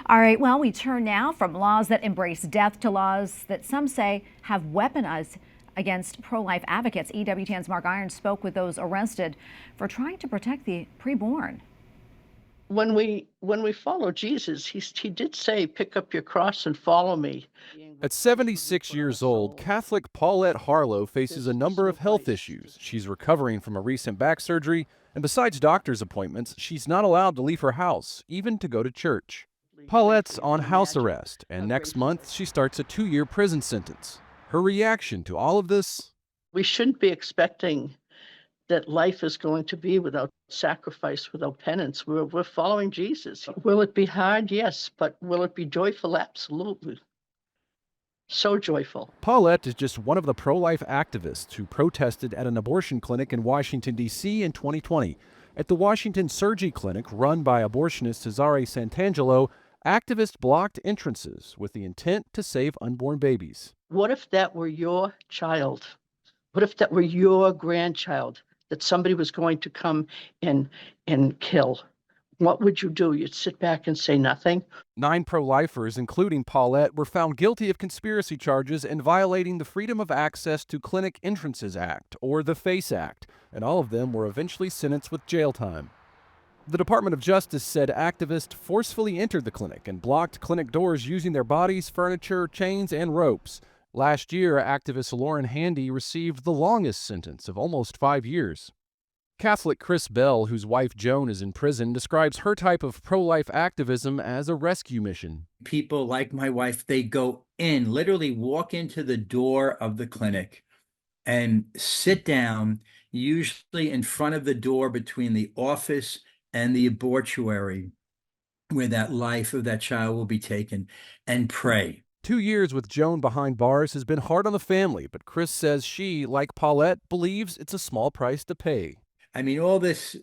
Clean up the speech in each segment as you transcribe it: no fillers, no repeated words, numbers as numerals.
All right, well, we turn now from laws that embrace death to laws that some say have weaponized against pro-life advocates. EWTN's Mark Irons spoke with those arrested for trying to protect the preborn. When we follow Jesus, he did say, pick up your cross and follow me. At 76 years old, Catholic Paulette Harlow faces a number of health issues. She's recovering from a recent back surgery, and besides doctor's appointments, she's not allowed to leave her house, even to go to church. Paulette's on house arrest, and next month she starts a 2-year prison sentence. Her reaction to all of this? We shouldn't be expecting that life is going to be without sacrifice, without penance. We're following Jesus. Will it be hard? Yes. But will it be joyful? Absolutely. So joyful. Paulette is just one of the pro-life activists who protested at an abortion clinic in Washington, D.C. in 2020. At the Washington Surgery Clinic, run by abortionist Cesare Santangelo, activists blocked entrances with the intent to save unborn babies. What if that were your child? What if that were your grandchild that somebody was going to come and kill? What would you do? You'd sit back and say nothing? 9 pro-lifers, including Paulette, were found guilty of conspiracy charges and violating the Freedom of Access to Clinic Entrances Act, or the FACE Act, and all of them were eventually sentenced with jail time. The Department of Justice said activists forcefully entered the clinic and blocked clinic doors using their bodies, furniture, chains, and ropes. Last year, activist Lauren Handy received the longest sentence of almost 5 years. Catholic Chris Bell, whose wife Joan is in prison, describes her type of pro-life activism as a rescue mission. People like my wife, they go in, literally walk into the door of the clinic and sit down, usually in front of the door between the office and the abortuary, where that life of that child will be taken, and pray. 2 years with Joan behind bars has been hard on the family, but Chris says she, like Paulette, believes it's a small price to pay. I mean, all this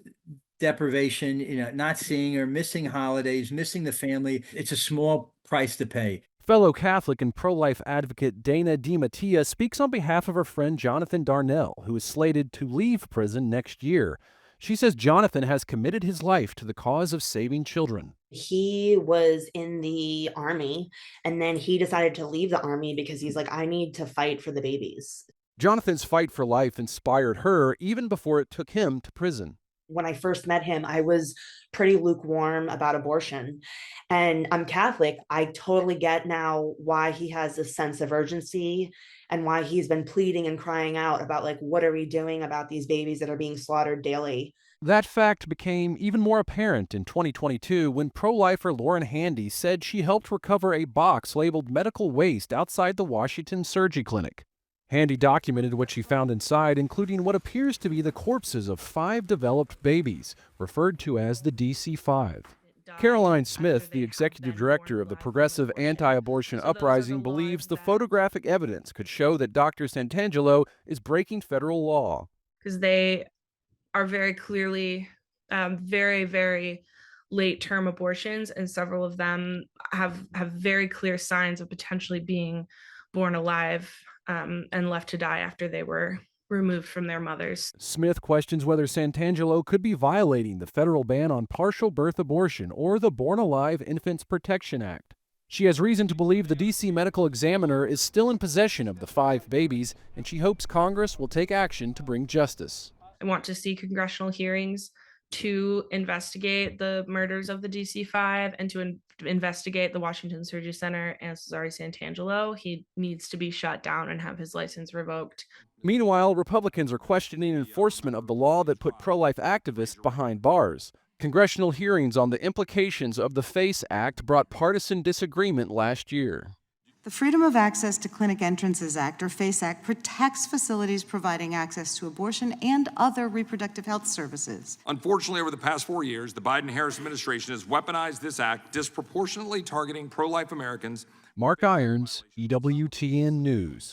deprivation, not seeing her, missing holidays, missing the family, it's a small price to pay. Fellow Catholic and pro-life advocate Dana DiMattia speaks on behalf of her friend Jonathan Darnell, who is slated to leave prison next year. She says Jonathan has committed his life to the cause of saving children. He was in the Army, and then he decided to leave the Army because he's like, I need to fight for the babies. Jonathan's fight for life inspired her even before it took him to prison. When I first met him, I was pretty lukewarm about abortion, and I'm Catholic. I totally get now why he has this sense of urgency and why he's been pleading and crying out about, like, what are we doing about these babies that are being slaughtered daily? That fact became even more apparent in 2022 when pro-lifer Lauren Handy said she helped recover a box labeled medical waste outside the Washington Surgery Clinic. Handy documented what she found inside, including what appears to be the corpses of 5 developed babies, referred to as the DC-5. Caroline Smith, the executive director of the Progressive Anti-Abortion Uprising, believes the photographic evidence could show that Dr. Santangelo is breaking federal law. Because they are very clearly very, very late-term abortions, and several of them have very clear signs of potentially being born alive and left to die after they were removed from their mothers. Smith questions whether Santangelo could be violating the federal ban on partial birth abortion or the Born Alive Infants Protection Act. She has reason to believe the D.C. medical examiner is still in possession of the 5 babies, and she hopes Congress will take action to bring justice. I want to see congressional hearings to investigate the murders of the DC-5 and to investigate the Washington Surgery Center and Cesare Santangelo. He needs to be shut down and have his license revoked. Meanwhile, Republicans are questioning enforcement of the law that put pro-life activists behind bars. Congressional hearings on the implications of the FACE Act brought partisan disagreement last year. The Freedom of Access to Clinic Entrances Act, or FACE Act, protects facilities providing access to abortion and other reproductive health services. Unfortunately, over the past 4 years, the Biden-Harris administration has weaponized this act, disproportionately targeting pro-life Americans. Mark Irons, EWTN News.